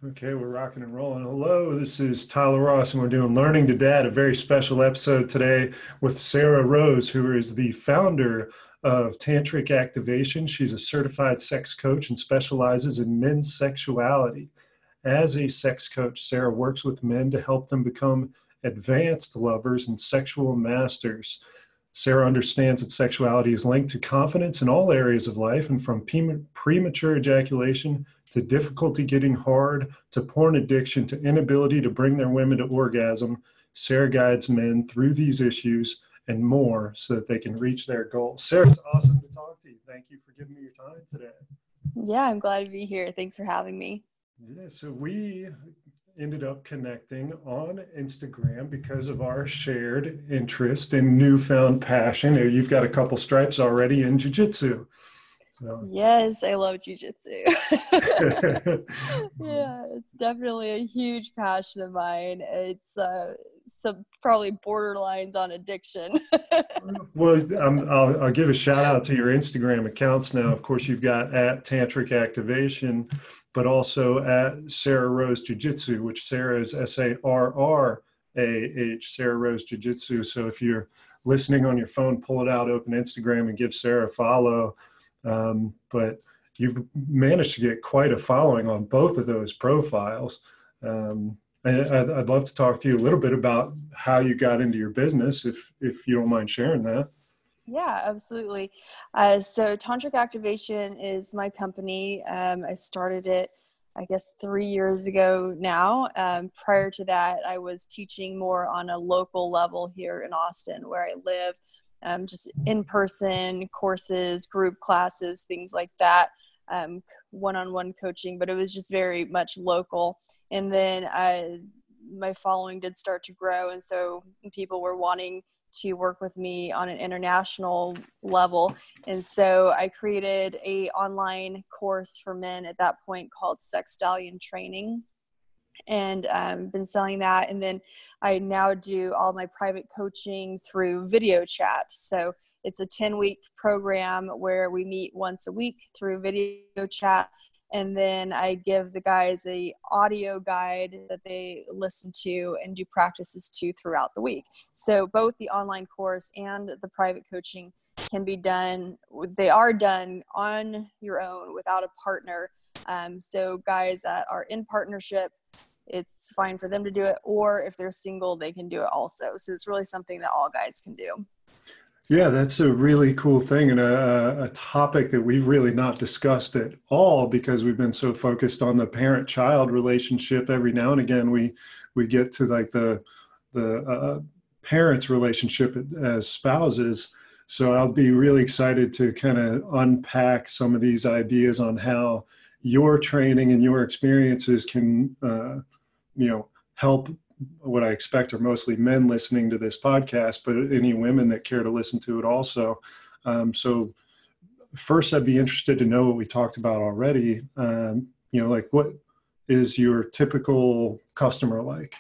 Okay, we're rocking and rolling. Hello, this is Tyler Ross, and we're doing Learning to Dad, a very special episode today with Sarrah Rose, who is the founder of Tantric Activation. She's a certified sex coach and specializes in men's sexuality. As a sex coach, Sarrah works with men to help them become advanced lovers and sexual masters. Sarrah understands that sexuality is linked to confidence in all areas of life, and from premature ejaculation to difficulty getting hard to porn addiction to inability to bring their women to orgasm. Sarrah guides men through these issues and more so that they can reach their goals. Sarrah, it's awesome to talk to you. Thank you for giving me your time today. Yeah, I'm glad to be here. Thanks for having me. Yeah, so we ended up connecting on Instagram because of our shared interest and newfound passion. You've got a couple stripes already in Jiu-Jitsu. Yes, I love Jujitsu. Yeah, it's definitely a huge passion of mine. It's some probably borderlines on addiction. Well, I'll give a shout out to your Instagram accounts now. Of course, you've got at Tantric Activation, but also at Sarrah Rose Jiu-Jitsu, which Sarrah is Sarrah-H, Sarrah Rose Jiu-Jitsu. So if you're listening on your phone, pull it out, open Instagram, and give Sarrah a follow. But you've managed to get quite a following on both of those profiles. I'd love to talk to you a little bit about how you got into your business, if you don't mind sharing that. Yeah, absolutely. So Tantric Activation is my company. I started it, I guess, 3 years ago now. Prior to that, I was teaching more on a local level here in Austin, where I live. Just in-person courses, group classes, things like that, one-on-one coaching, but it was just very much local. And then my following did start to grow, and so people were wanting to work with me on an international level. And so I created a online course for men at that point called Sex Stallion Training, and been selling that. And then I now do all my private coaching through video chat. So it's a 10-week program where we meet once a week through video chat. And then I give the guys a audio guide that they listen to and do practices to throughout the week. So both the online course and the private coaching can be done. They are done on your own without a partner. So guys that are in partnership, it's fine for them to do it, or if they're single, they can do it also. So it's really something that all guys can do. Yeah, that's a really cool thing, and a topic that we've really not discussed at all because we've been so focused on the parent-child relationship. Every now and again, we get to like the parents' relationship as spouses. So I'll be really excited to kind of unpack some of these ideas on how your training and your experiences can help what I expect are mostly men listening to this podcast, but any women that care to listen to it also. So first, I'd be interested to know what we talked about already. Like what is your typical customer like?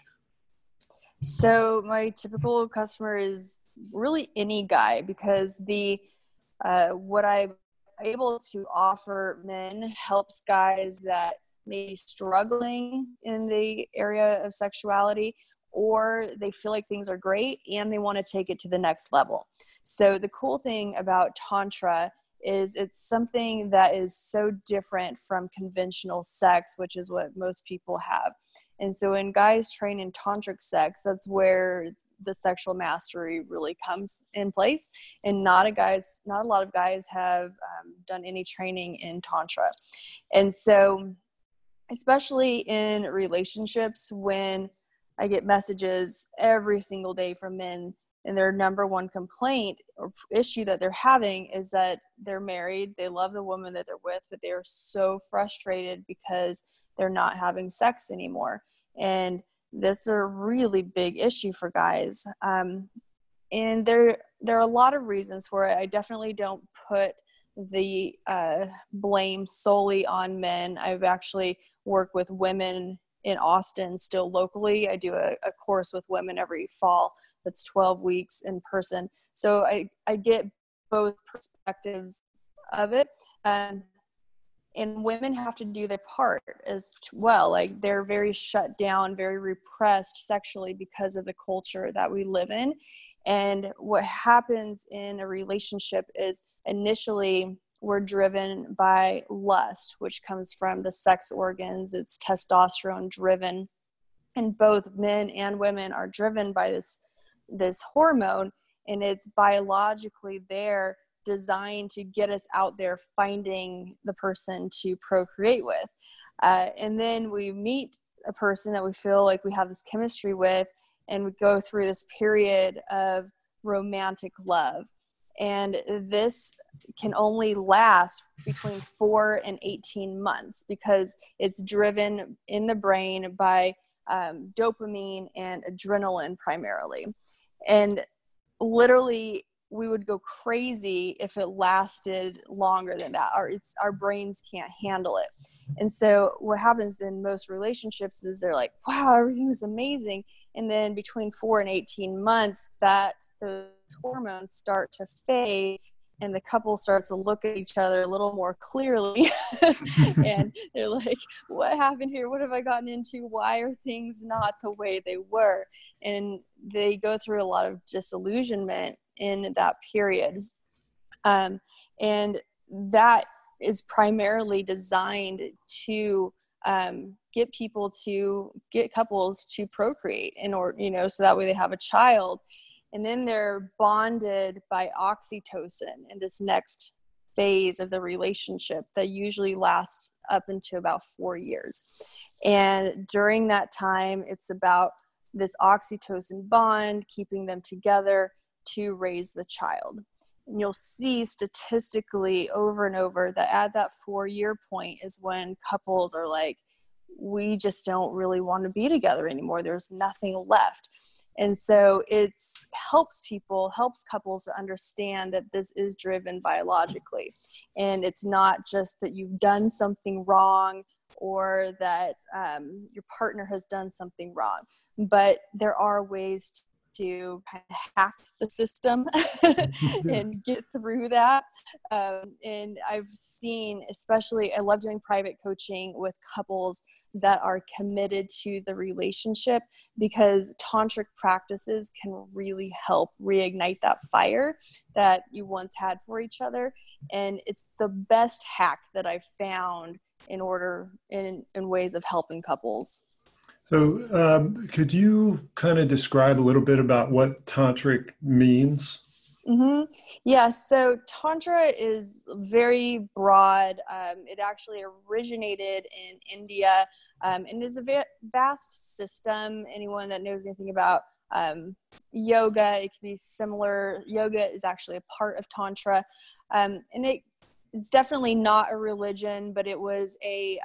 So my typical customer is really any guy, because what I'm able to offer men helps guys that may be struggling in the area of sexuality, or they feel like things are great and they want to take it to the next level. So the cool thing about Tantra is it's something that is so different from conventional sex, which is what most people have. And so when guys train in tantric sex, that's where the sexual mastery really comes in place. And not a lot of guys have done any training in Tantra. And so especially in relationships, when I get messages every single day from men, and their number one complaint or issue that they're having is that they're married, they love the woman that they're with, but they're so frustrated because they're not having sex anymore. And that's a really big issue for guys. And there are a lot of reasons for it. I definitely don't put the blame solely on men. I've actually worked with women in Austin still locally. I do a course with women every fall that's 12 weeks in person. So I get both perspectives of it. And women have to do their part as well. Like, they're very shut down, very repressed sexually because of the culture that we live in. And what happens in a relationship is initially we're driven by lust, which comes from the sex organs. It's testosterone driven. And both men and women are driven by this hormone, and it's biologically there, designed to get us out there finding the person to procreate with. And then we meet a person that we feel like we have this chemistry with, and we go through this period of romantic love. And this can only last between 4 and 18 months because it's driven in the brain by dopamine and adrenaline primarily. And literally, we would go crazy if it lasted longer than that. Our brains can't handle it. And so what happens in most relationships is they're like, wow, everything was amazing. And then between 4 and 18 months, those hormones start to fade, and the couple starts to look at each other a little more clearly. And they're like, what happened here? What have I gotten into? Why are things not the way they were? And they go through a lot of disillusionment in that period. And that is primarily designed to get couples to procreate in order, so that way they have a child. And then they're bonded by oxytocin in this next phase of the relationship that usually lasts up into about 4 years. And during that time, it's about this oxytocin bond, keeping them together to raise the child. And you'll see statistically over and over that at that 4-year point is when couples are like, we just don't really want to be together anymore. There's nothing left. And so it helps couples to understand that this is driven biologically. And it's not just that you've done something wrong or that your partner has done something wrong, but there are ways to kind of hack the system and get through that. And I've seen, especially, I love doing private coaching with couples that are committed to the relationship, because tantric practices can really help reignite that fire that you once had for each other. And it's the best hack that I've found in ways of helping couples. So could you kind of describe a little bit about what tantric means? Mm-hmm. Yeah, so Tantra is very broad. It actually originated in India, and is a vast system. Anyone that knows anything about yoga, it can be similar. Yoga is actually a part of Tantra, and it's definitely not a religion, but it was a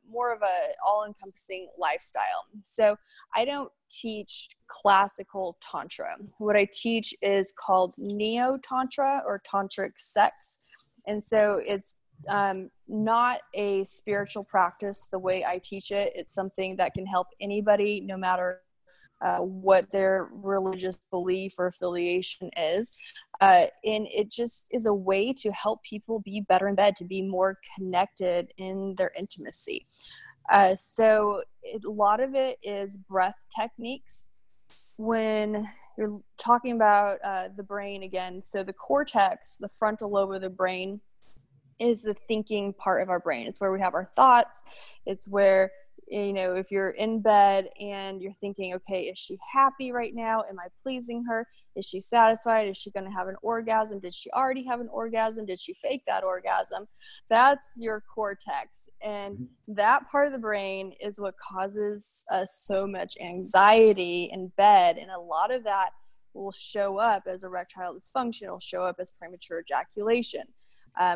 more of a all-encompassing lifestyle. So I don't teach classical Tantra. What I teach is called Neo-Tantra or Tantric sex. And so it's not a spiritual practice the way I teach it. It's something that can help anybody, no matter what their religious belief or affiliation is. And it just is a way to help people be better in bed, to be more connected in their intimacy. So a lot of it is breath techniques. When you're talking about the brain again, so the cortex, the frontal lobe of the brain, is the thinking part of our brain. It's where we have our thoughts. It's where, if you're in bed and you're thinking, okay, is she happy right now? Am I pleasing her? Is she satisfied? Is she going to have an orgasm? Did she already have an orgasm? Did she fake that orgasm? That's your cortex. And that part of the brain is what causes us so much anxiety in bed. And a lot of that will show up as erectile dysfunction. It'll show up as premature ejaculation.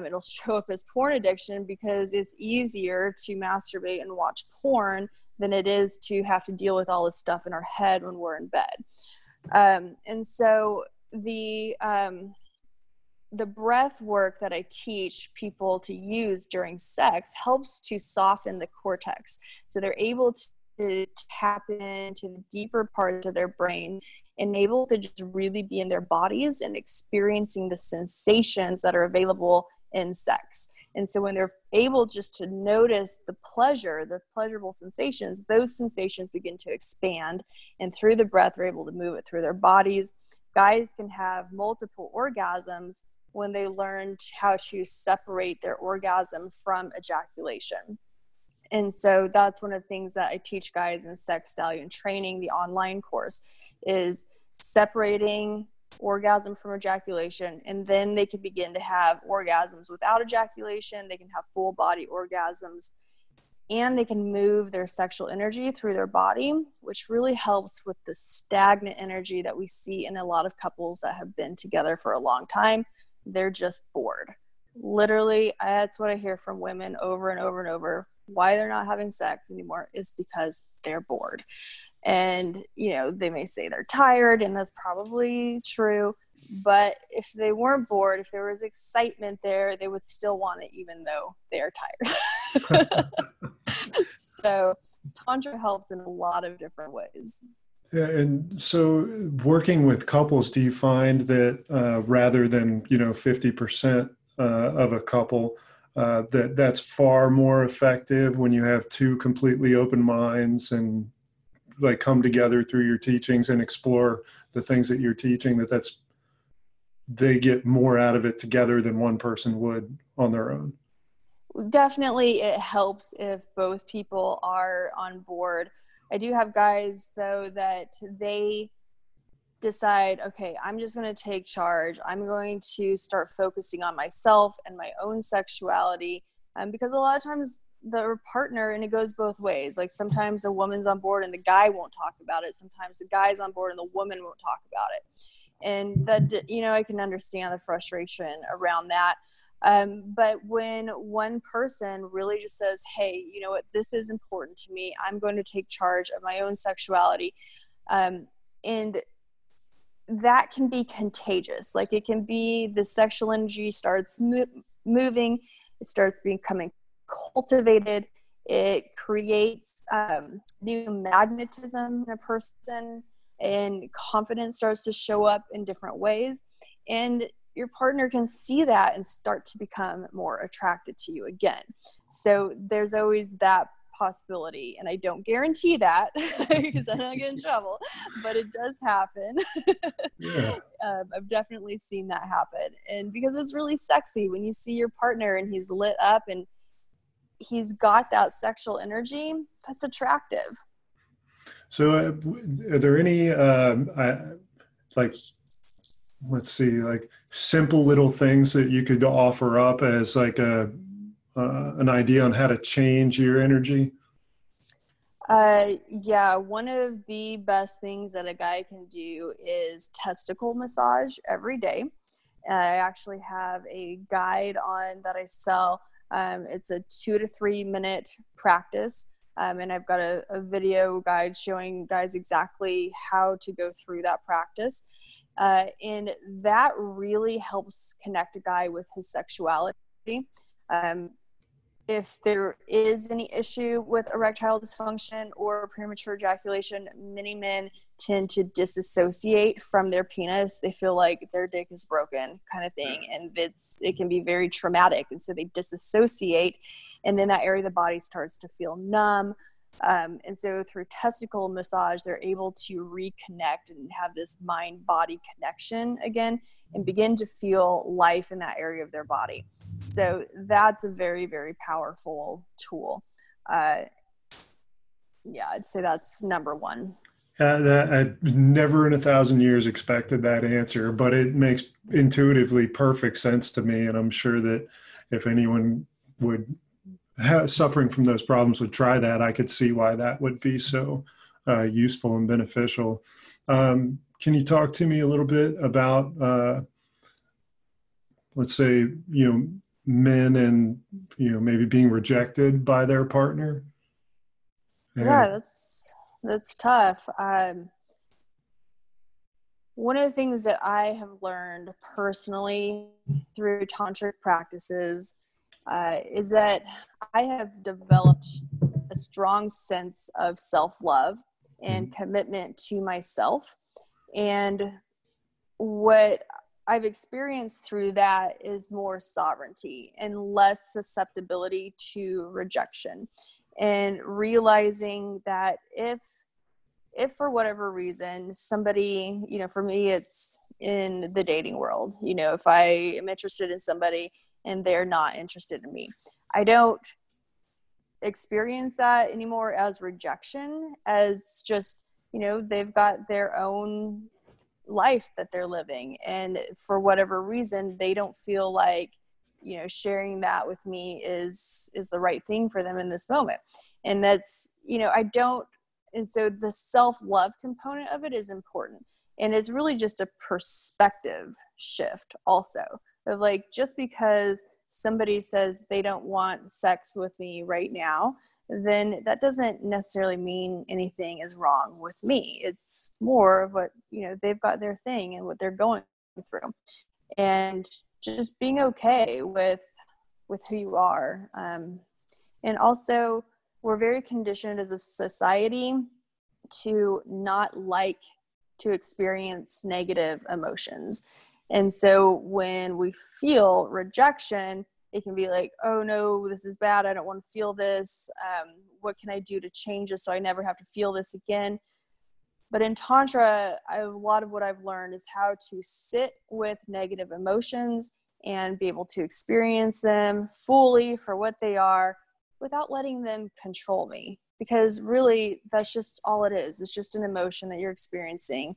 It'll show up as porn addiction, because it's easier to masturbate and watch porn than it is to have to deal with all this stuff in our head when we're in bed. And so the breath work that I teach people to use during sex helps to soften the cortex. So they're able to tap into the deeper parts of their brain and able to just really be in their bodies and experiencing the sensations that are available in sex. And so when they're able just to notice the pleasure, the pleasurable sensations, those sensations begin to expand. And through the breath, they're able to move it through their bodies. Guys can have multiple orgasms when they learn how to separate their orgasm from ejaculation. And so that's one of the things that I teach guys in Sex Stallion Training, the online course, is separating orgasm from ejaculation. And then they can begin to have orgasms without ejaculation. They can have full body orgasms, and they can move their sexual energy through their body, which really helps with the stagnant energy that we see in a lot of couples that have been together for a long time. They're just bored. Literally, that's what I hear from women over and over and over. Why they're not having sex anymore is because they're bored. And, you know, they may say they're tired, and that's probably true. But if they weren't bored, if there was excitement there, they would still want it, even though they're tired. So Tantra helps in a lot of different ways. Yeah, and so working with couples, do you find that rather than, 50% of a couple, that's far more effective when you have two completely open minds and like come together through your teachings and explore the things that you're teaching, they get more out of it together than one person would on their own? Definitely it helps if both people are on board. I do have guys, though, that they decide, okay, I'm just going to take charge. I'm going to start focusing on myself and my own sexuality. Because a lot of times the partner, and it goes both ways. Like sometimes the woman's on board and the guy won't talk about it. Sometimes the guy's on board and the woman won't talk about it. And that, I can understand the frustration around that. But when one person really just says, hey, you know what, this is important to me. I'm going to take charge of my own sexuality. And that can be contagious. Like it can be the sexual energy starts moving. It starts becoming cultivated. It creates new magnetism in a person, and confidence starts to show up in different ways. And your partner can see that and start to become more attracted to you again. So there's always that possibility, and I don't guarantee that because I don't get in trouble, but it does happen. Yeah. I've definitely seen that happen, and because it's really sexy when you see your partner and he's lit up and he's got that sexual energy, that's attractive. So are there any let's see, like simple little things that you could offer up as like an idea on how to change your energy? Yeah, one of the best things that a guy can do is testicle massage every day. I actually have a guide on that I sell. It's a 2 to 3 minute practice. And I've got a video guide showing guys exactly how to go through that practice. And that really helps connect a guy with his sexuality. If there is any issue with erectile dysfunction or premature ejaculation, many men tend to disassociate from their penis. They feel like their dick is broken, kind of thing. And it can be very traumatic. And so they disassociate, and then that area of the body starts to feel numb. And so through testicle massage, they're able to reconnect and have this mind-body connection again and begin to feel life in that area of their body. So that's a very, very powerful tool. Yeah, I'd say that's number one. I never in 1,000 years expected that answer, but it makes intuitively perfect sense to me. And I'm sure that if anyone suffering from those problems would try that, I could see why that would be so useful and beneficial. Can you talk to me a little bit about, let's say, men and, maybe being rejected by their partner? Yeah, that's tough. One of the things that I have learned personally through tantric practices is that I have developed a strong sense of self-love and commitment to myself. And what I've experienced through that is more sovereignty and less susceptibility to rejection, and realizing that if for whatever reason somebody, for me, it's in the dating world, if I am interested in somebody and they're not interested in me, I don't experience that anymore as rejection, as just, they've got their own life that they're living, and for whatever reason they don't feel like sharing that with me is the right thing for them in this moment. And that's, I don't, and so the self-love component of it is important, and it's really just a perspective shift also, of like, just because somebody says they don't want sex with me right now, then that doesn't necessarily mean anything is wrong with me. It's more of what, they've got their thing and what they're going through, and just being okay with who you are. And also, we're very conditioned as a society to not like to experience negative emotions. And so when we feel rejection, it can be like, oh no, this is bad. I don't want to feel this. What can I do to change this so I never have to feel this again? But in Tantra, a lot of what I've learned is how to sit with negative emotions and be able to experience them fully for what they are without letting them control me. Because really, that's just all it is. It's just an emotion that you're experiencing.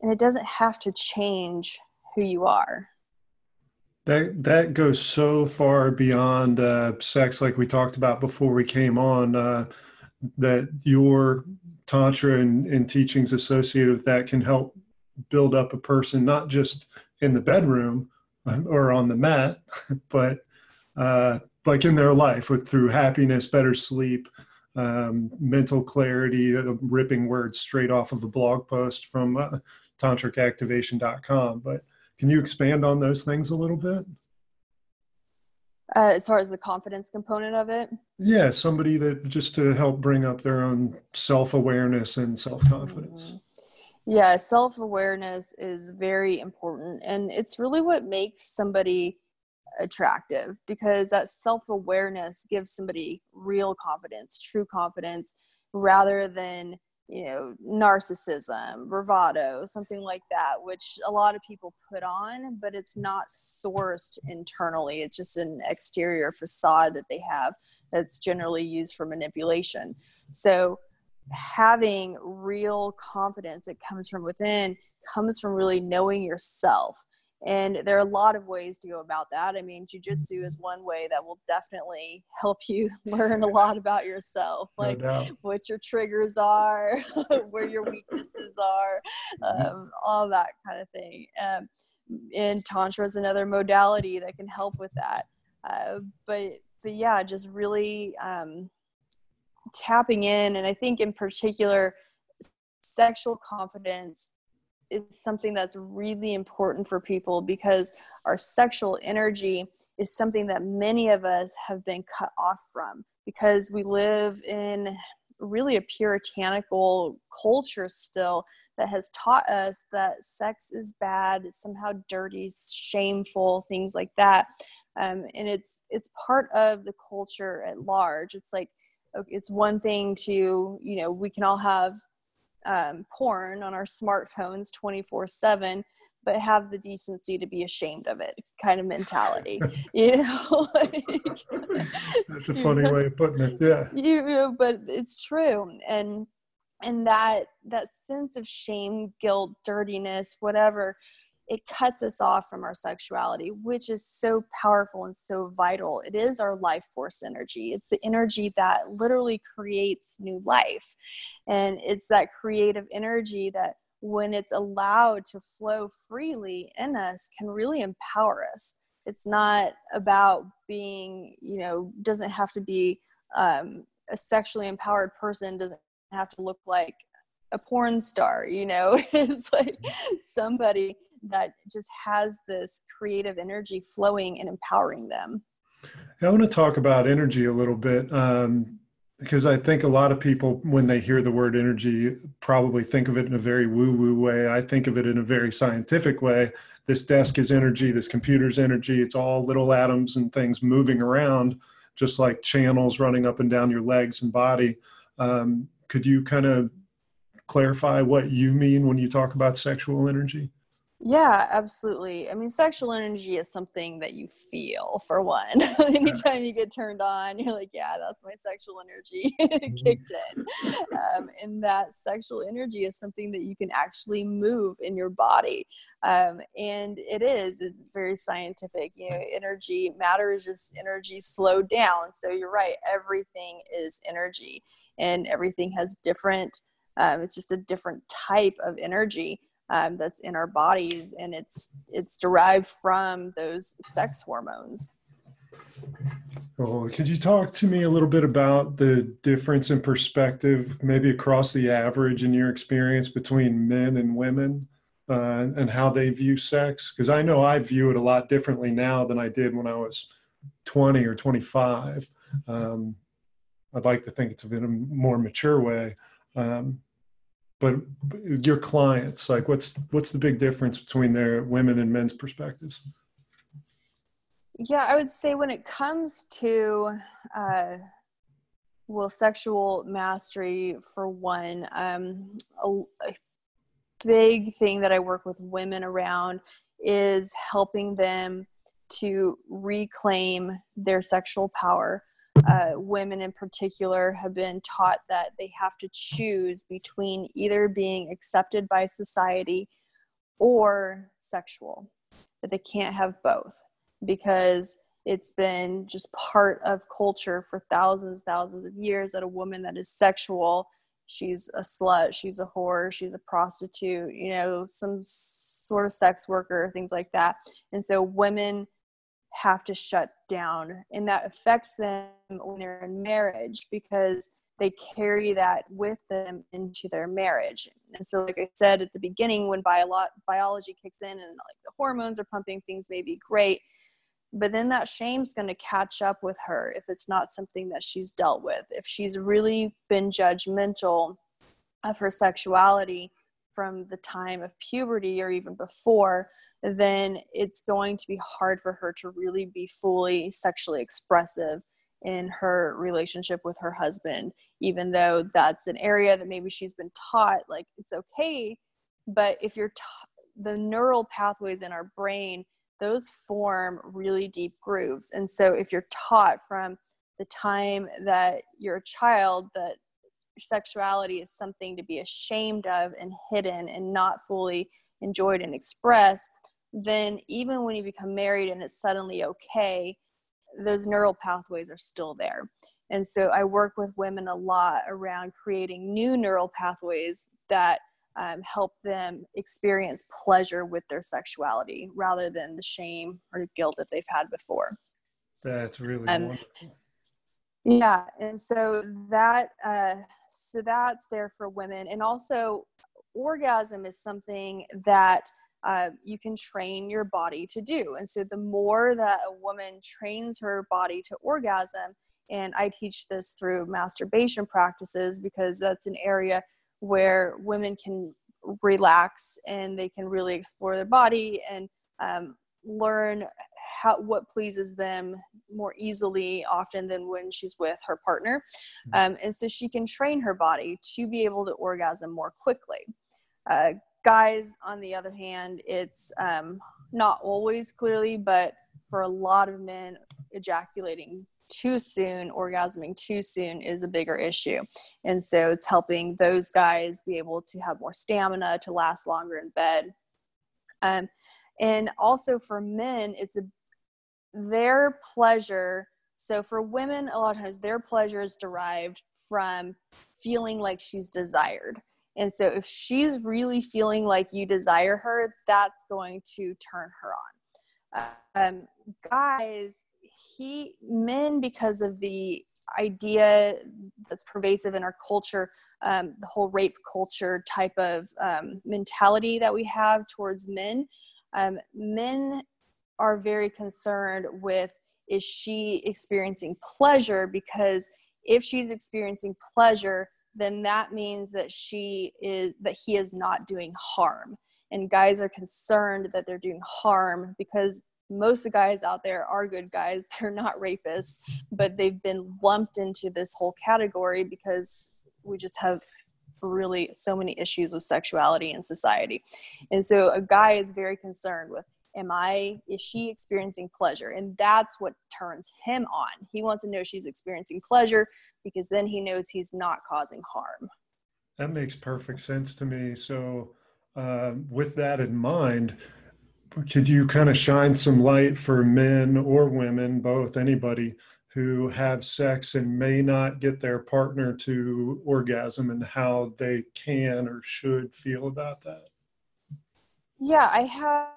And it doesn't have to change who you are. That goes so far beyond sex, like we talked about before we came on, that your Tantra and teachings associated with that can help build up a person, not just in the bedroom or on the mat, but like in their life, through happiness, better sleep, mental clarity, ripping words straight off of a blog post from tantricactivation.com. But can you expand on those things a little bit? As far as the confidence component of it? Yeah, somebody that just to help bring up their own self-awareness and self-confidence. Mm-hmm. Yeah, self-awareness is very important. And it's really what makes somebody attractive, because that self-awareness gives somebody real confidence, true confidence, rather than narcissism, bravado, something like that, which a lot of people put on, but it's not sourced internally. It's just an exterior facade that they have that's generally used for manipulation. So having real confidence that comes from within comes from really knowing yourself. And there are a lot of ways to go about that. I mean, Jujitsu is one way that will definitely help you learn a lot about yourself, like what your triggers are, where your weaknesses are, all that kind of thing. And Tantra is another modality that can help with that. But yeah, just really tapping in. And I think in particular, sexual confidence is something that's really important for people, because our sexual energy is something that many of us have been cut off from, because we live in really a puritanical culture still that has taught us that sex is bad, it's somehow dirty, shameful, things like that. And it's part of the culture at large. It's like, it's one thing to, we can all have porn on our smartphones 24/7, but have the decency to be ashamed of it, kind of mentality. Like, that's a funny way of putting it. Yeah, but it's true. And that sense of shame, guilt, dirtiness, whatever, it cuts us off from our sexuality, which is so powerful and so vital. It is our life force energy. It's the energy that literally creates new life. And it's that creative energy that, when it's allowed to flow freely in us, can really empower us. It's not about being, doesn't have to be a sexually empowered person, doesn't have to look like a porn star, It's like somebody that just has this creative energy flowing and empowering them. I want to talk about energy a little bit, because I think a lot of people, when they hear the word energy, probably think of it in a very woo-woo way. I think of it in a very scientific way. this desk is energy, this computer's energy. It's all little atoms and things moving around, just like channels running up and down your legs and body. Could you kind of clarify what you mean when you talk about sexual energy? Yeah, absolutely. I mean, sexual energy is something that you feel, for one. Anytime you get turned on, you're like, yeah, that's my sexual energy kicked in. And that sexual energy is something that you can actually move in your body. And it's very scientific. You know, energy, matter is just energy slowed down. So you're right, everything is energy, and everything has different, it's just a different type of energy. That's in our bodies, and it's derived from those sex hormones. Cool. Could you talk to me a little bit about the difference in perspective, maybe across the average in your experience between men and women, and how they view sex? Because I know I view it a lot differently now than I did when I was 20 or 25. I'd like to think it's in a more mature way. But your clients, like what's the big difference between their women and men's perspectives? Yeah, I would say when it comes to, sexual mastery, for one, a big thing that I work with women around is helping them to reclaim their sexual power. Women in particular have been taught that they have to choose between either being accepted by society or sexual, that they can't have both, because it's been just part of culture for thousands of years that a woman that is sexual, she's a slut, she's a whore, she's a prostitute, you know, some sort of sex worker, things like that. And so women have to shut down, and that affects them when they're in marriage, because they carry that with them into their marriage. And so, like I said at the beginning, when biology kicks in and like the hormones are pumping, things may be great, but then that shame's going to catch up with her if it's not something that she's dealt with. If she's really been judgmental of her sexuality from the time of puberty or even before, then it's going to be hard for her to really be fully sexually expressive in her relationship with her husband, even though that's an area that maybe she's been taught, like, it's okay. But if you're the neural pathways in our brain, those form really deep grooves. And so if you're taught from the time that you're a child that sexuality is something to be ashamed of and hidden and not fully enjoyed and expressed, then even when you become married and it's suddenly okay, those neural pathways are still there. And so I work with women a lot around creating new neural pathways that help them experience pleasure with their sexuality rather than the shame or guilt that they've had before. That's really wonderful. Yeah, and so that's there for women. And also, orgasm is something that you can train your body to do. And so the more that a woman trains her body to orgasm, and I teach this through masturbation practices, because that's an area where women can relax and they can really explore their body and learn what pleases them more easily often than when she's with her partner. And so she can train her body to be able to orgasm more quickly. Guys, on the other hand, it's not always clearly, but for a lot of men, ejaculating too soon, orgasming too soon is a bigger issue. And so it's helping those guys be able to have more stamina to last longer in bed. And also for men, it's their pleasure. So for women, a lot of times their pleasure is derived from feeling like she's desired. And so if she's really feeling like you desire her, that's going to turn her on. Guys, men, because of the idea that's pervasive in our culture, the whole rape culture type of mentality that we have towards men, men are very concerned with, is she experiencing pleasure? Because if she's experiencing pleasure, then that means that he is not doing harm. and guys are concerned that they're doing harm, because most of the guys out there are good guys. They're not rapists, but they've been lumped into this whole category because we just have really so many issues with sexuality in society. And so a guy is very concerned with, is she experiencing pleasure? And that's what turns him on. He wants to know she's experiencing pleasure, because then he knows he's not causing harm. That makes perfect sense to me. So with that in mind, could you kind of shine some light for men or women, both, anybody, who have sex and may not get their partner to orgasm, and how they can or should feel about that? Yeah, I have,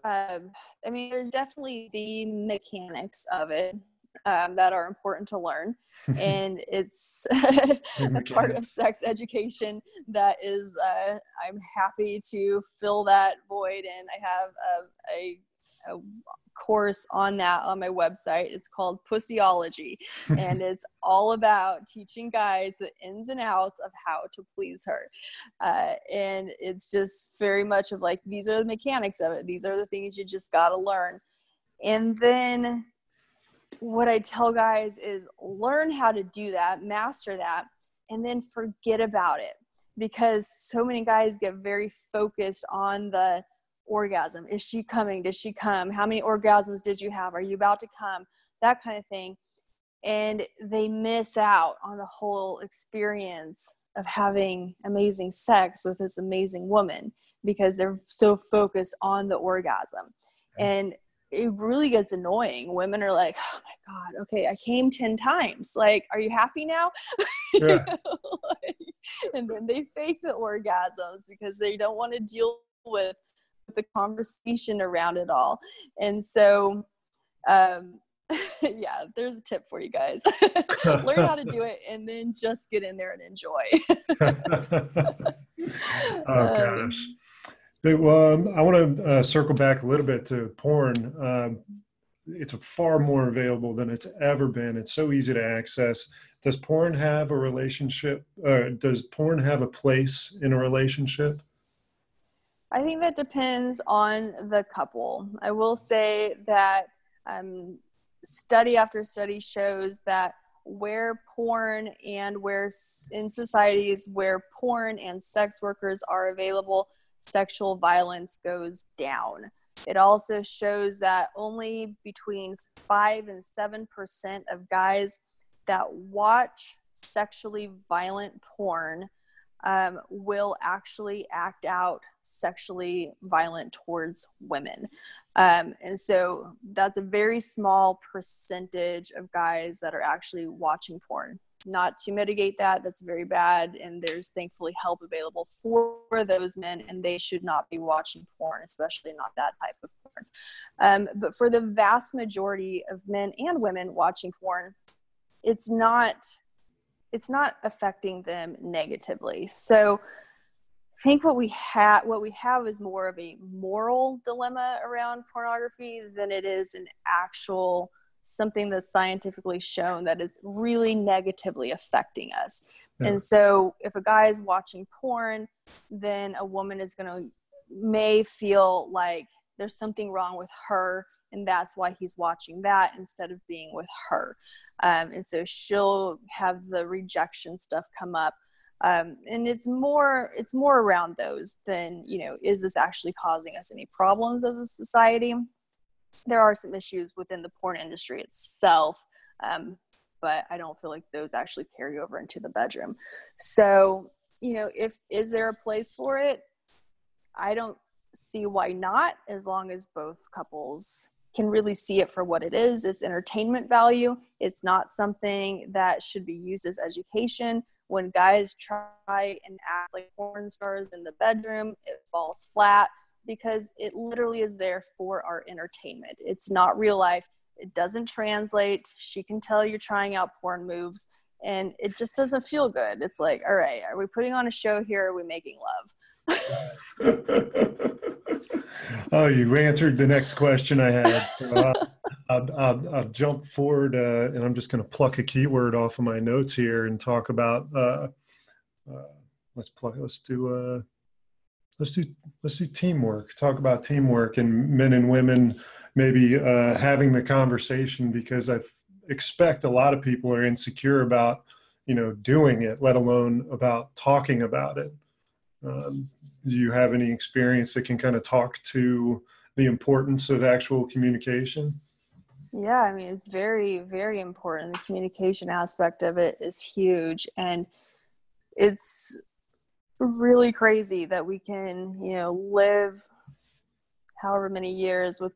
I mean, there's definitely the mechanics of it that are important to learn. And it's a part of sex education that is, I'm happy to fill that void. And I have a course on that on my website. It's called Pussyology, and it's all about teaching guys the ins and outs of how to please her. And it's just very much of like, these are the mechanics of it. These are the things you just got to learn. And then what I tell guys is learn how to do that, master that, and then forget about it. Because so many guys get very focused on the orgasm. Is she coming? Did she come? How many orgasms did you have? Are you about to come? That kind of thing. And they miss out on the whole experience of having amazing sex with this amazing woman, because they're so focused on the orgasm. And it really gets annoying. Women are like, oh my God, okay, I came 10 times. Like, are you happy now? Yeah. And then they fake the orgasms because they don't want to deal with the conversation around it all. And so, yeah, there's a tip for you guys. Learn how to do it and then just get in there and enjoy. Oh, gosh. Well, I want to circle back a little bit to porn. It's far more available than it's ever been. It's so easy to access. Does porn have a relationship? Does porn have a place in a relationship? I think that depends on the couple. I will say that study after study shows that where porn and where in societies where porn and sex workers are available, sexual violence goes down. It also shows that only between 5 and 7% of guys that watch sexually violent porn will actually act out sexually violent towards women. And so that's a very small percentage of guys that are actually watching porn. Not to mitigate that, that's very bad. And there's thankfully help available for those men, and they should not be watching porn, especially not that type of porn. But for the vast majority of men and women watching porn, it's not affecting them negatively. So I think what we have is more of a moral dilemma around pornography than it is an actual something that's scientifically shown that it's really negatively affecting us. Yeah. And so if a guy is watching porn, then a woman may feel like there's something wrong with her, and that's why he's watching that instead of being with her. And so she'll have the rejection stuff come up. And it's more around those than, is this actually causing us any problems as a society? There are some issues within the porn industry itself, but I don't feel like those actually carry over into the bedroom. So, is there a place for it? I don't see why not, as long as both couples can really see it for what it is. It's entertainment value. It's not something that should be used as education. When guys try and act like porn stars in the bedroom, it falls flat because it literally is there for our entertainment. It's not real life. It doesn't translate. She can tell you're trying out porn moves, and it just doesn't feel good. It's like, all right, are we putting on a show here? Or are we making love? Oh, you answered the next question I had. So I'll jump forward, and I'm just going to pluck a keyword off of my notes here and talk about. Let's do let's do teamwork. Talk about teamwork and men and women maybe having the conversation, because I expect a lot of people are insecure about, doing it, let alone about talking about it. Do you have any experience that can kind of talk to the importance of actual communication? Yeah, I mean, it's very, very important. The communication aspect of it is huge. And it's really crazy that we can, live however many years with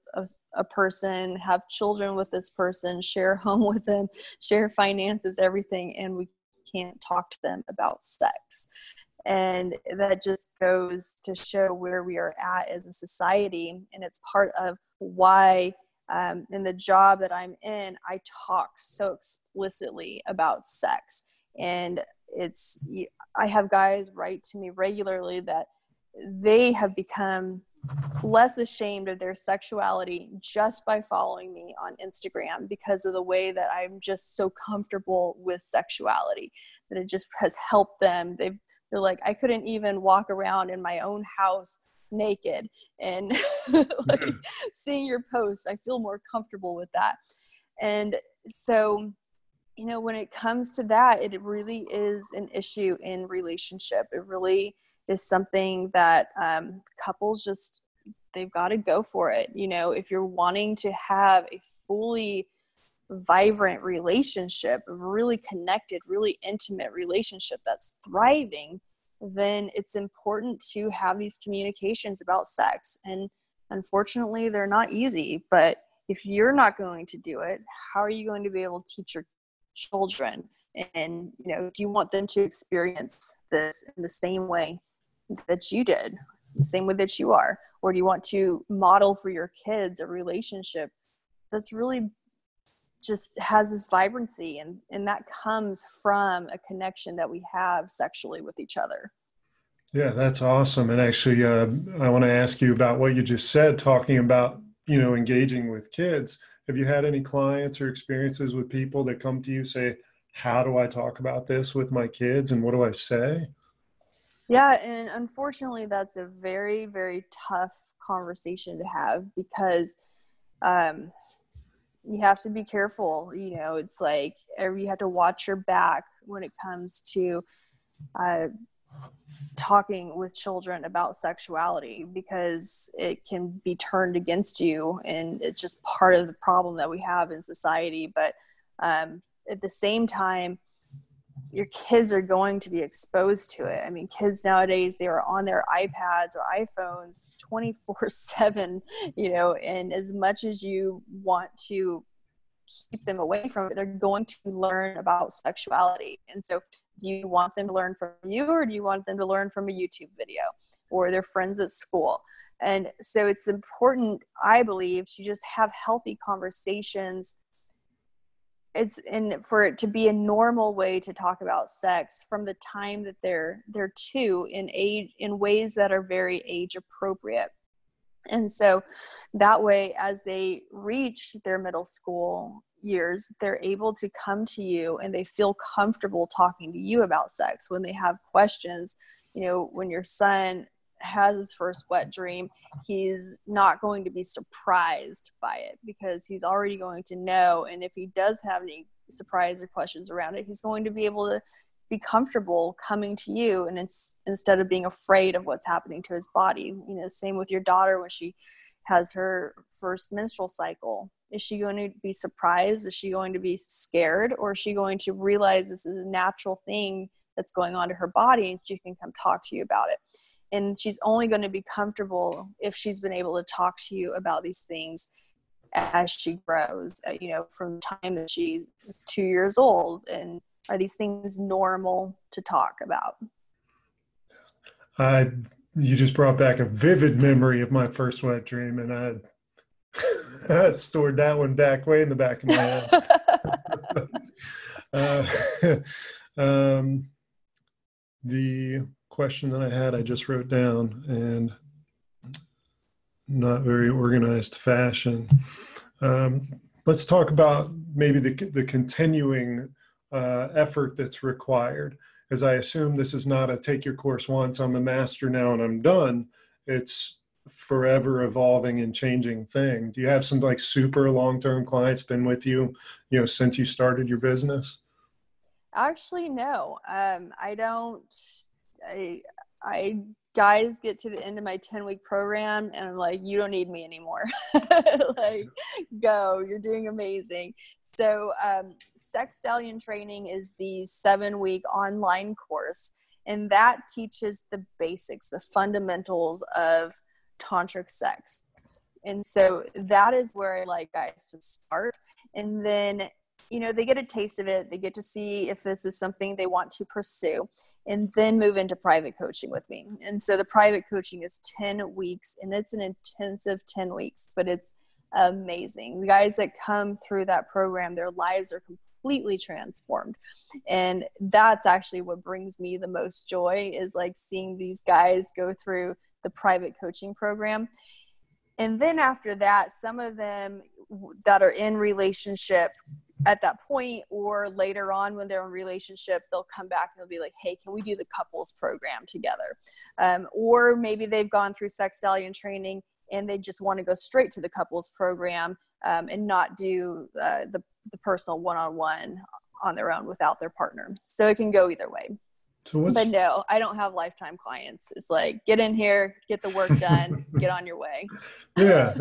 a person, have children with this person, share a home with them, share finances, everything, and we can't talk to them about sex. And that just goes to show where we are at as a society. And it's part of why in the job that I'm in, I talk so explicitly about sex. And I have guys write to me regularly that they have become less ashamed of their sexuality just by following me on Instagram, because of the way that I'm just so comfortable with sexuality, that it just has helped them. They're like, I couldn't even walk around in my own house naked, and like seeing your posts, I feel more comfortable with that. And so, when it comes to that, it really is an issue in relationship. It really is something that couples they've got to go for it. If you're wanting to have a fully vibrant relationship, a really connected, really intimate relationship that's thriving, then it's important to have these communications about sex. And unfortunately, they're not easy. But if you're not going to do it, how are you going to be able to teach your children? And, do you want them to experience this in the same way that you did, the same way that you are? Or do you want to model for your kids a relationship that's really just has this vibrancy, and that comes from a connection that we have sexually with each other? Yeah, that's awesome. And actually, I want to ask you about what you just said, talking about, engaging with kids. Have you had any clients or experiences with people that come to you say, how do I talk about this with my kids, and what do I say? Yeah, and unfortunately, that's a very, very tough conversation to have, because you have to be careful. It's like you have to watch your back when it comes to talking with children about sexuality, because it can be turned against you, and it's just part of the problem that we have in society. But at the same time, your kids are going to be exposed to it. I mean, kids nowadays, they are on their iPads or iPhones 24/7, and as much as you want to keep them away from it, they're going to learn about sexuality. And so do you want them to learn from you, or do you want them to learn from a YouTube video or their friends at school? And so it's important, I believe, to just have healthy conversations. For it to be a normal way to talk about sex from the time that they're two, in ways that are very age appropriate. And so that way, as they reach their middle school years, they're able to come to you and they feel comfortable talking to you about sex. When they have questions, when your son has his first wet dream, he's not going to be surprised by it, because he's already going to know. And if he does have any surprise or questions around it, he's going to be able to be comfortable coming to you, and instead of being afraid of what's happening to his body. Same with your daughter when she has her first menstrual cycle. Is she going to be surprised? Is she going to be scared? Or is she going to realize this is a natural thing that's going on to her body, and she can come talk to you about it? And she's only going to be comfortable if she's been able to talk to you about these things as she grows, from the time that she is 2 years old. And are these things normal to talk about? You just brought back a vivid memory of my first wet dream, and I stored that one back way in the back of my head. The question that I had, I just wrote down, and not very organized fashion. Let's talk about maybe the continuing effort that's required. as I assume this is not a take your course once, I'm a master now and I'm done. It's forever evolving and changing thing. Do you have some like super long-term clients been with you, since you started your business? Actually, no. I don't. I guys get to the end of my 10-week program and I'm like, you don't need me anymore. Like, go, you're doing amazing. So Sex Stallion Training is the 7-week online course, and that teaches the basics, the fundamentals of tantric sex. And so that is where I like guys to start. And then, they get a taste of it. They get to see if this is something they want to pursue, and then move into private coaching with me. And so the private coaching is 10 weeks, and it's an intensive 10 weeks, but it's amazing. The guys that come through that program, their lives are completely transformed. And that's actually what brings me the most joy, is like seeing these guys go through the private coaching program. And then after that, some of them that are in relationship at that point, or later on when they're in relationship, they'll come back and they'll be like, hey, can we do the couples program together? Or maybe they've gone through Sex Stallion Training and they just want to go straight to the couples program and not do the personal one-on-one on their own without their partner. So it can go either way. But no, I don't have lifetime clients. It's like, get in here, get the work done, get on your way. Yeah,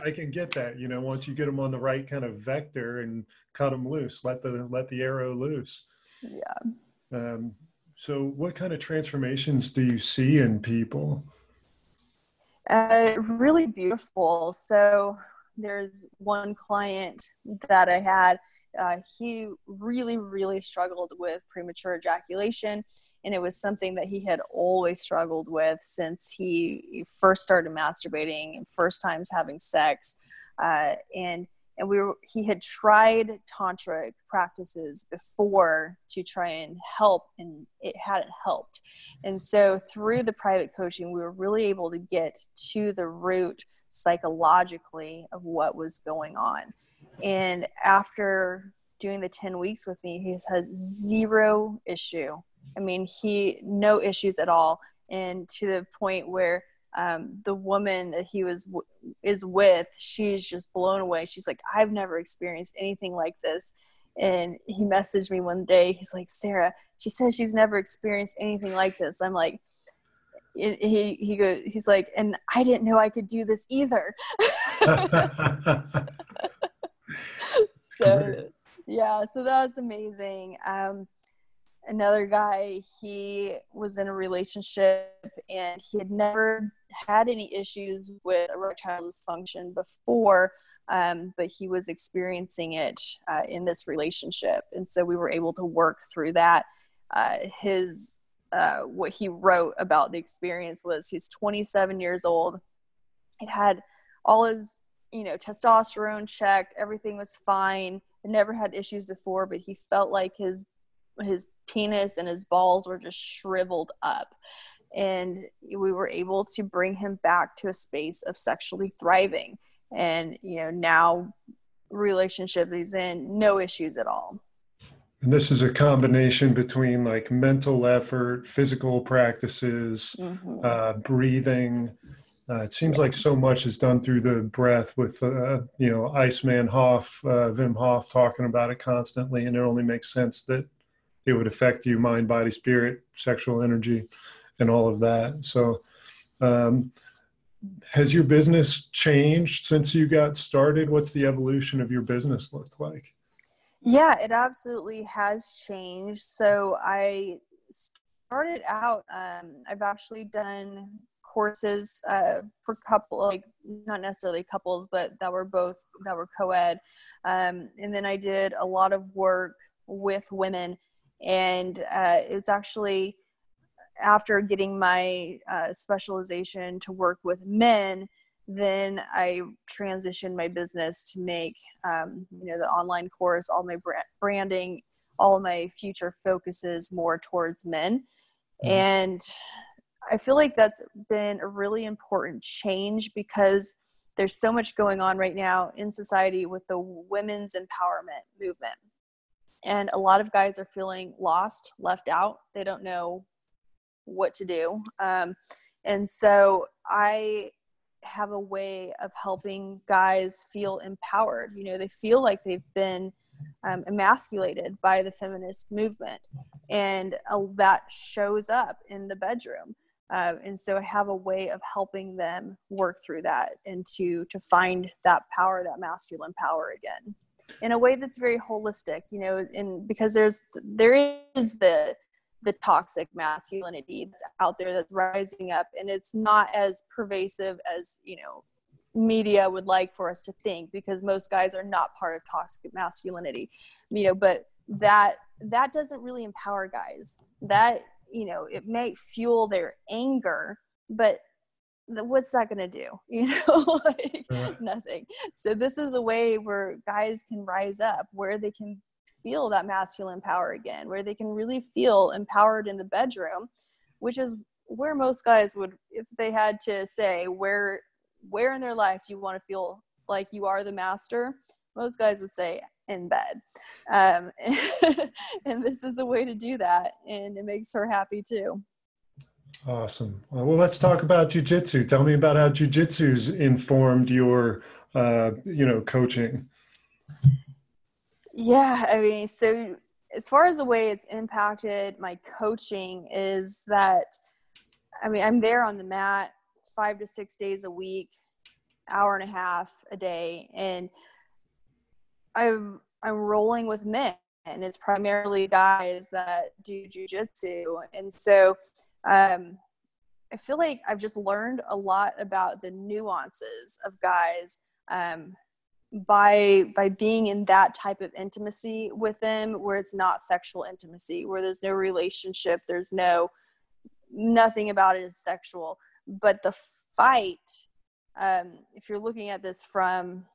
I can get that. Once you get them on the right kind of vector and cut them loose, let the arrow loose. Yeah. So what kind of transformations do you see in people? Really beautiful. So there's one client that I had, he really, really struggled with premature ejaculation. And it was something that he had always struggled with since he first started masturbating, first times having sex. And he had tried tantric practices before to try and help, and it hadn't helped. And so through the private coaching, we were really able to get to the root psychologically of what was going on. And after doing the 10 weeks with me, he's had zero issue. I mean, no issues at all. And to the point where the woman that he is with, she's just blown away. She's like, I've never experienced anything like this. And he messaged me one day. He's like, Sarah, she says she's never experienced anything like this. I'm like, he's like, and I didn't know I could do this either. So yeah, so that was amazing. Another guy, he was in a relationship and he had never had any issues with erectile dysfunction before, but he was experiencing it in this relationship. And so we were able to work through that. What he wrote about the experience was, he's 27 years old. It had all his, testosterone checked. Everything was fine. He never had issues before, but he felt like his penis and his balls were just shriveled up. And we were able to bring him back to a space of sexually thriving. And, now relationship he's in, no issues at all. And this is a combination between like mental effort, physical practices, breathing. It seems like so much is done through the breath with, Iceman Hoff, Wim Hof talking about it constantly. And it only makes sense that it would affect you, mind, body, spirit, sexual energy, and all of that. So has your business changed since you got started? What's the evolution of your business looked like? Yeah, it absolutely has changed. So I started out, I've actually done courses for not necessarily couples, but that were co-ed. And then I did a lot of work with women. And it's actually after getting my specialization to work with men, then I transitioned my business to make, the online course, all my branding, all of my future focuses more towards men. And I feel like that's been a really important change, because there's so much going on right now in society with the women's empowerment movement. And a lot of guys are feeling lost, left out. They don't know what to do. And so I have a way of helping guys feel empowered. You know, they feel like they've been emasculated by the feminist movement, and that shows up in the bedroom. And so I have a way of helping them work through that and to find that power, that masculine power again, in a way that's very holistic, you know, and because there is the toxic masculinity that's out there that's rising up, and it's not as pervasive as, you know, media would like for us to think, because most guys are not part of toxic masculinity, you know, but that doesn't really empower guys. That, you know, it may fuel their anger, but what's that going to do? You know, like nothing. So this is a way where guys can rise up, where they can feel that masculine power again, where they can really feel empowered in the bedroom, which is where most guys would, if they had to say where in their life do you want to feel like you are the master, most guys would say in bed. And this is a way to do that, and it makes her happy too. Awesome. Well, let's talk about jujitsu. Tell me about how jujitsu's informed your, coaching. Yeah, I mean, so as far as the way it's impacted my coaching is that, I mean, I'm there on the mat 5 to 6 days a week, hour and a half a day, and I'm rolling with men, and it's primarily guys that do jujitsu. And so I feel like I've just learned a lot about the nuances of guys by being in that type of intimacy with them, where it's not sexual intimacy, where there's no relationship, there's nothing about it is sexual. But the fight, if you're looking at this from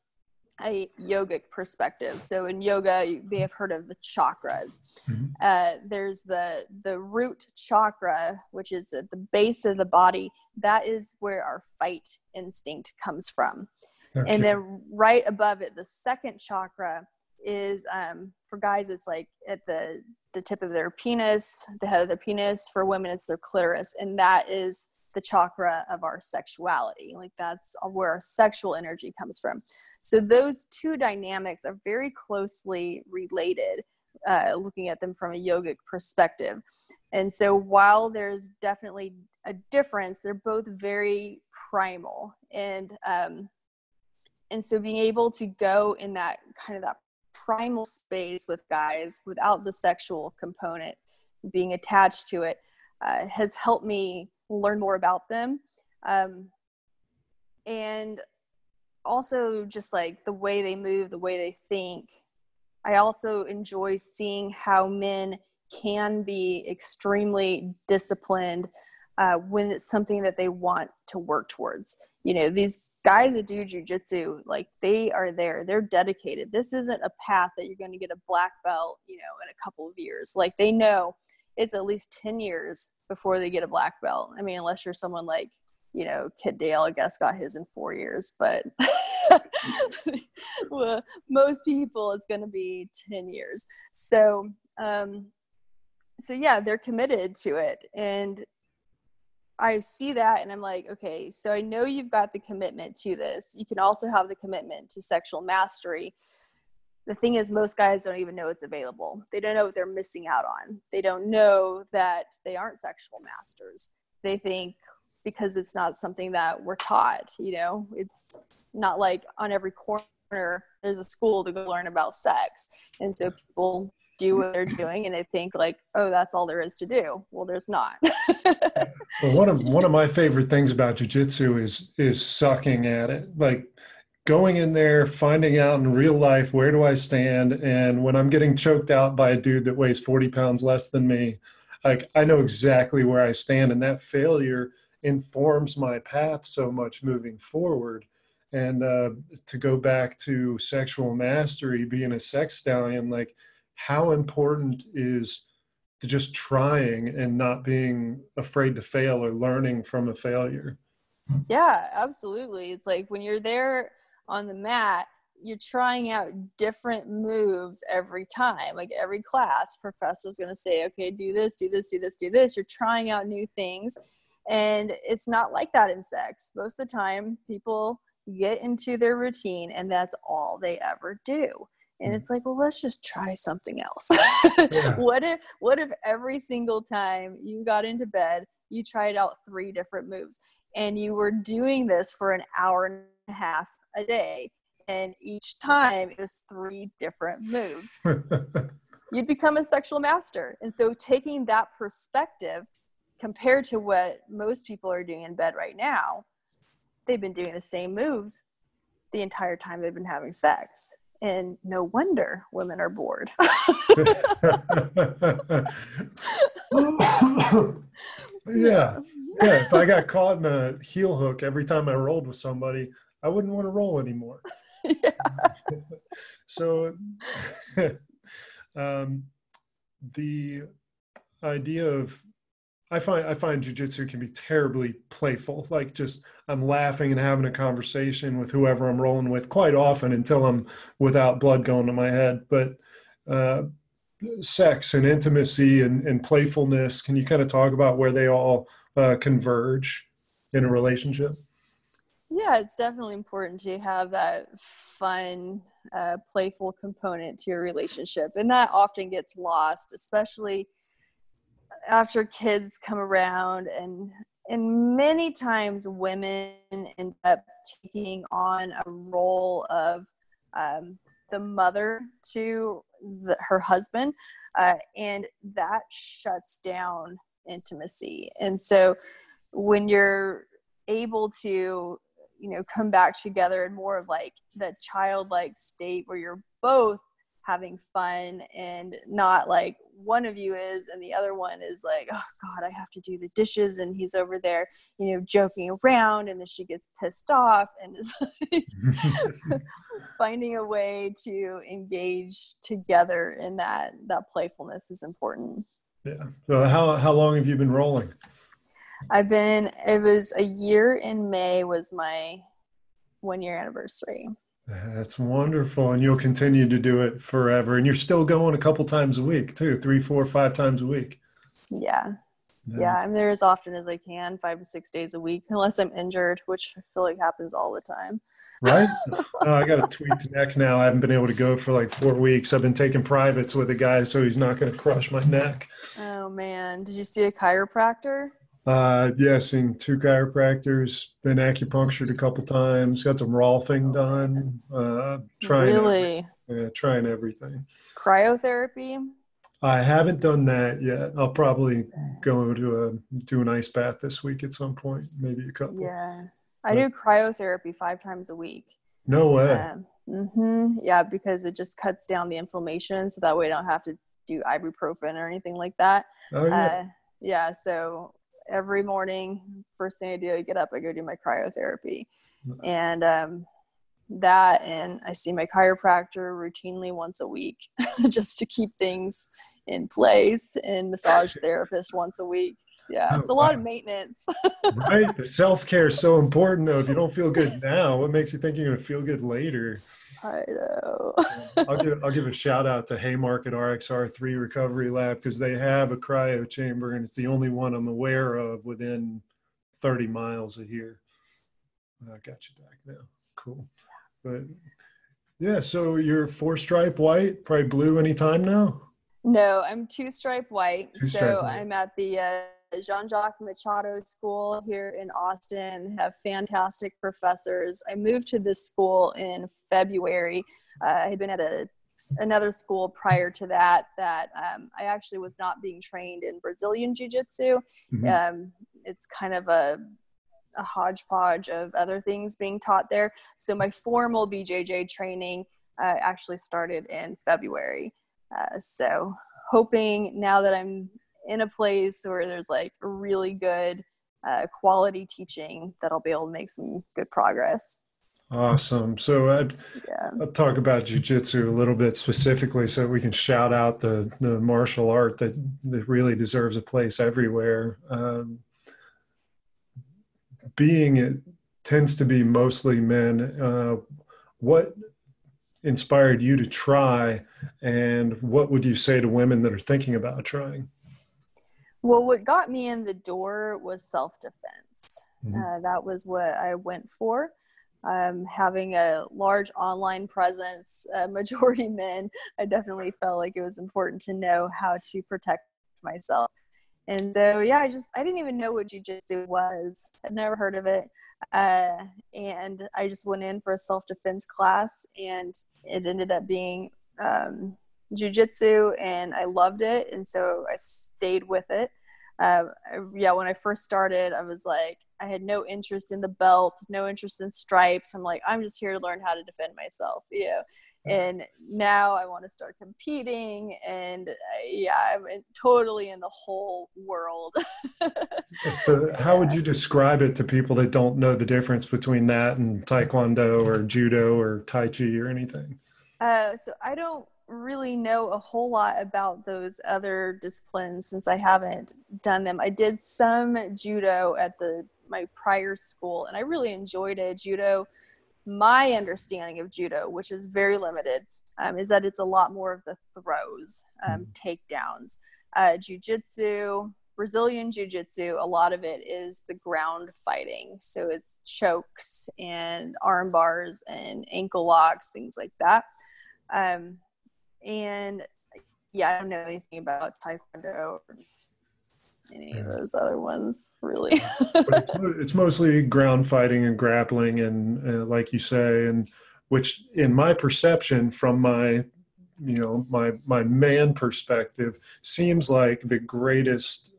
a yogic perspective, so in yoga you may have heard of the chakras. There's the root chakra, which is at the base of the body. That is where our fight instinct comes from. Okay. And then right above it, the second chakra is for guys, it's like at the tip of their penis, the head of their penis. For women, it's their clitoris, and that is the chakra of our sexuality. Like that's where our sexual energy comes from. So those two dynamics are very closely related, looking at them from a yogic perspective. And so while there's definitely a difference, they're both very primal. And so being able to go in that kind of that primal space with guys without the sexual component being attached to it has helped me learn more about them. And also just like the way they move, the way they think. I also enjoy seeing how men can be extremely disciplined when it's something that they want to work towards. You know, these guys that do jujitsu, like they are there, they're dedicated. This isn't a path that you're going to get a black belt, you know, in a couple of years. Like they know it's at least 10 years before they get a black belt. I mean, unless you're someone like, you know, Kid Dale, I guess, got his in 4 years, but well, most people it's going to be 10 years. So yeah, they're committed to it. And I see that and I'm like, okay, so I know you've got the commitment to this. You can also have the commitment to sexual mastery. The thing is, most guys don't even know it's available. They don't know what they're missing out on. They don't know that they aren't sexual masters. They think because it's not something that we're taught, you know, it's not like on every corner there's a school to go learn about sex. And so people do what they're doing and they think like, oh, that's all there is to do. Well, there's not. Well, one of my favorite things about jiu-jitsu is sucking at it. Like going in there, finding out in real life, where do I stand? And when I'm getting choked out by a dude that weighs 40 pounds less than me, like I know exactly where I stand, and that failure informs my path so much moving forward. And to go back to sexual mastery, being a sex stallion, like how important is just trying and not being afraid to fail or learning from a failure? Yeah, absolutely. It's like when you're there on the mat, you're trying out different moves every time. Like every class, professor's going to say, okay, do this, do this, do this, do this. You're trying out new things. And it's not like that in sex. Most of the time, people get into their routine and that's all they ever do. And it's like, well, let's just try something else. Yeah. What if every single time you got into bed, you tried out 3 different moves and you were doing this for an hour and a half a day, and each time it was 3 different moves? You'd become a sexual master. And so taking that perspective compared to what most people are doing in bed right now, they've been doing the same moves the entire time they've been having sex. And no wonder women are bored. Yeah. If I got caught in a heel hook every time I rolled with somebody, I wouldn't want to roll anymore. Yeah. So the idea of, I find jujitsu can be terribly playful. Like just I'm laughing and having a conversation with whoever I'm rolling with quite often until I'm without blood going to my head. But sex and intimacy and playfulness, can you kind of talk about where they all converge in a relationship? Yeah, it's definitely important to have that fun, playful component to your relationship. And that often gets lost, especially after kids come around, and many times women end up taking on a role of the mother to her husband, and that shuts down intimacy. And so when you're able to, come back together in more of like the childlike state where you're both having fun and not like one of you is and the other one is like, oh God, I have to do the dishes, and he's over there, joking around, and then she gets pissed off and is like finding a way to engage together in that playfulness is important. Yeah. So how long have you been rolling? It was a year in May was my 1-year anniversary. That's wonderful. And you'll continue to do it forever. And you're still going a couple times a week too, 3, 4, 5 times a week. Yeah. Nice. Yeah. I'm there as often as I can, 5 to 6 days a week, unless I'm injured, which I feel like happens all the time. Right? I got a tweaked neck now. I haven't been able to go for like 4 weeks. I've been taking privates with a guy, so he's not going to crush my neck. Oh man. Did you see a chiropractor? Yeah, seen 2 chiropractors, been acupunctured a couple times, got some Rolfing done, trying everything. Cryotherapy? I haven't done that yet. I'll probably go to do an ice bath this week at some point, maybe a couple. Yeah. I do cryotherapy 5 times a week. No way. Yeah, because it just cuts down the inflammation, so that way I don't have to do ibuprofen or anything like that. Oh, yeah. Yeah, so every morning, first thing I do, I get up, I go do my cryotherapy. And that, and I see my chiropractor routinely once a week just to keep things in place, and massage therapist once a week. Yeah, it's a lot of maintenance. Right? The self-care is so important, though. If you don't feel good now, what makes you think you're going to feel good later? I know. I'll give a shout out to Haymarket RXR3 Recovery Lab, because they have a cryo chamber, and it's the only one I'm aware of within 30 miles of here. I got you back now. Cool. But yeah, so you're 4-stripe white, probably blue anytime now? No, I'm 2-stripe white. Two-stripe white. I'm at the Jean-Jacques Machado School here in Austin, have fantastic professors. I moved to this school in February. I had been at another school prior to that I actually was not being trained in Brazilian JiuJitsu. Mm-hmm. It's kind of a hodgepodge of other things being taught there. So my formal BJJ training actually started in February. So hoping now that I'm in a place where there's like really good quality teaching, that I'll be able to make some good progress. Awesome. So I'll talk about jiu-jitsu a little bit specifically, so we can shout out the martial art that really deserves a place everywhere. Being it tends to be mostly men, what inspired you to try, and what would you say to women that are thinking about trying? Well, what got me in the door was self-defense. Mm-hmm. That was what I went for. Having a large online presence, majority men, I definitely felt like it was important to know how to protect myself. And so, yeah, I didn't even know what jujitsu was. I'd never heard of it. And I just went in for a self-defense class, and it ended up being jujitsu, and I loved it. And so I stayed with it. Yeah, when I first started, I was like, I had no interest in the belt, no interest in stripes. I'm like, I'm just here to learn how to defend myself, you know. And now I want to start competing, and yeah, I'm totally in the whole world. So how would Yeah. you describe it to people that don't know the difference between that and Taekwondo or Judo or Tai Chi or anything? So I don't really know a whole lot about those other disciplines since I haven't done them. I did some judo at my prior school, and I really enjoyed it. Judo, my understanding of judo, which is very limited, is that it's a lot more of the throws, takedowns. Jiu-jitsu, Brazilian jiu-jitsu, a lot of it is the ground fighting. So it's chokes and arm bars and ankle locks, things like that. Um, and yeah, I don't know anything about Taekwondo or any of those other ones, really. But it's mostly ground fighting and grappling, and like you say, and which in my perception from my man perspective seems like the greatest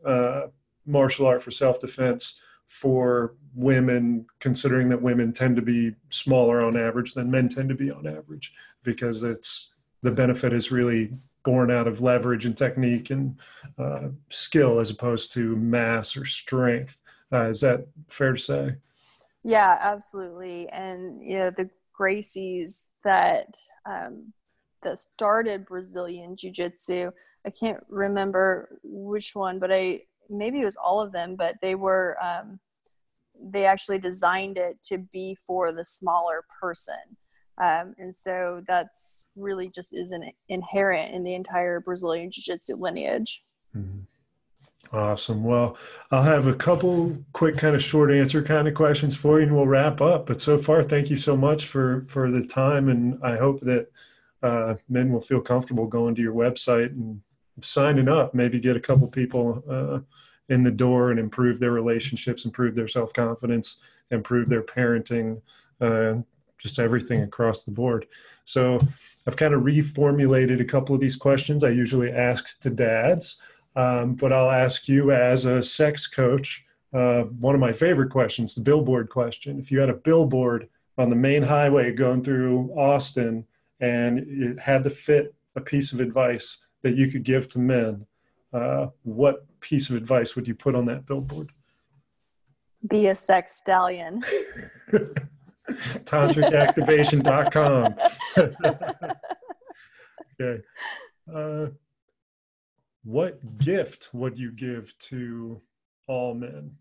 martial art for self-defense for women, considering that women tend to be smaller on average than men tend to be on average, because the benefit is really born out of leverage and technique and skill as opposed to mass or strength. Is that fair to say? Yeah, absolutely. And you know, the Gracies that started Brazilian Jiu-Jitsu, I can't remember which one, but maybe it was all of them, but they actually designed it to be for the smaller person. And so that's really just isn't inherent in the entire Brazilian Jiu-Jitsu lineage. Mm-hmm. Awesome. Well, I'll have a couple quick kind of short answer kind of questions for you and we'll wrap up. But so far, thank you so much for the time. And I hope that men will feel comfortable going to your website and signing up, maybe get a couple people in the door and improve their relationships, improve their self-confidence, improve their parenting, just everything across the board. So I've kind of reformulated a couple of these questions I usually ask to dads. But I'll ask you as a sex coach, one of my favorite questions, the billboard question. If you had a billboard on the main highway going through Austin and it had to fit a piece of advice that you could give to men, what piece of advice would you put on that billboard? Be a sex stallion. TantricActivation.com. Okay. What gift would you give to all men?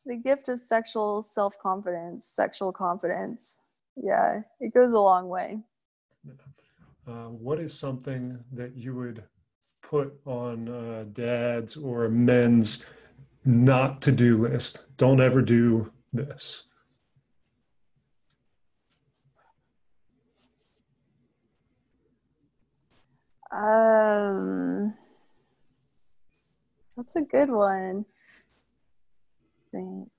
The gift of sexual self-confidence, sexual confidence. Yeah, it goes a long way. What is something that you would put on dads or men's not to do list? Don't ever do this. That's a good one. I think.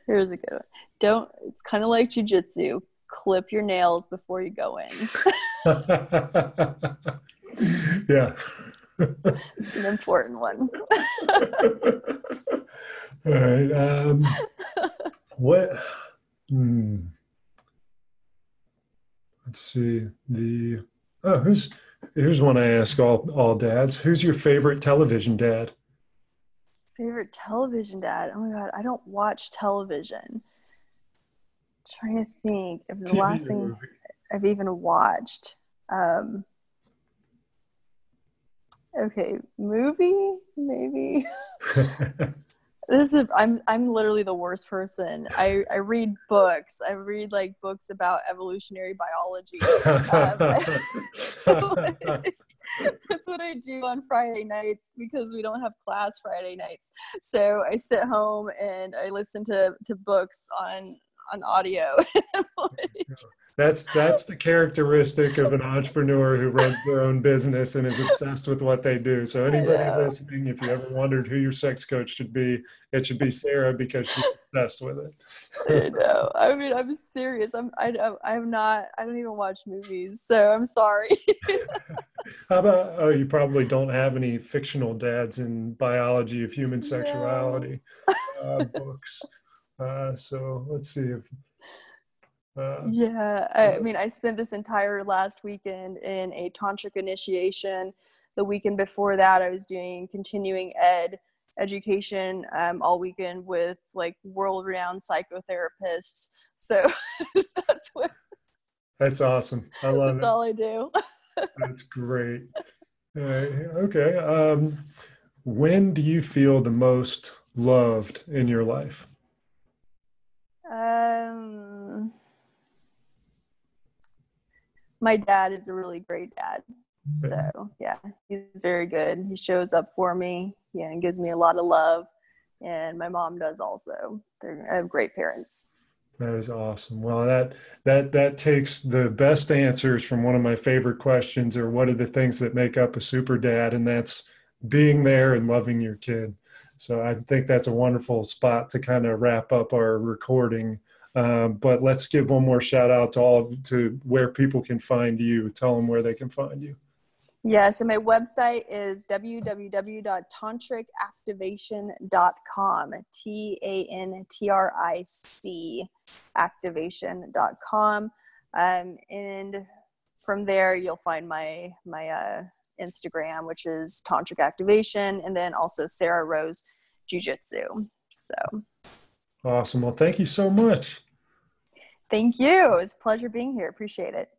Here's a good one. It's kind of like jujitsu. Clip your nails before you go in. Yeah. It's an important one. All right. What? Let's see. Here's one I ask all dads. Who's your favorite television dad? Favorite television dad? Oh my God, I don't watch television. I'm trying to think of the TV last or thing movie? I've even watched. Okay, movie, maybe. I'm literally the worst person. I read books. I read like books about evolutionary biology. That's what I do on Friday nights because we don't have class Friday nights. So I sit home and I listen to books on audio. That's the characteristic of an entrepreneur who runs their own business and is obsessed with what they do. So I anybody know. listening, if you ever wondered who your sex coach should be, it should be Sarrah because she's obsessed with it. I know. I mean, I'm serious. I'm not. I don't even watch movies, so I'm sorry. How about, oh, you probably don't have any fictional dads in biology of human No. sexuality books. So let's see if. Uh, Yeah, I mean, I spent this entire last weekend in a Tantric Initiation. The weekend before that, I was doing continuing education all weekend with like world-renowned psychotherapists. So that's what that's awesome. I love that's it. all I do. That's great. Okay. When do you feel the most loved in your life? Um, my dad is a really great dad. So yeah, he's very good. He shows up for me, yeah, and gives me a lot of love. And my mom does also. I have great parents. That is awesome. Well, that takes the best answers from one of my favorite questions, or what are the things that make up a super dad, and that's being there and loving your kid. So I think that's a wonderful spot to kind of wrap up our recording. But let's give one more shout out to to where people can find you. Tell them where they can find you. Yeah, so my website is www.tantricactivation.com, TANTRIC activation.com. And from there, you'll find my Instagram, which is Tantric Activation, and then also Sarrah Rose Jiu-Jitsu. So Awesome. Well, thank you so much. thank you. It was a pleasure being here. Appreciate it.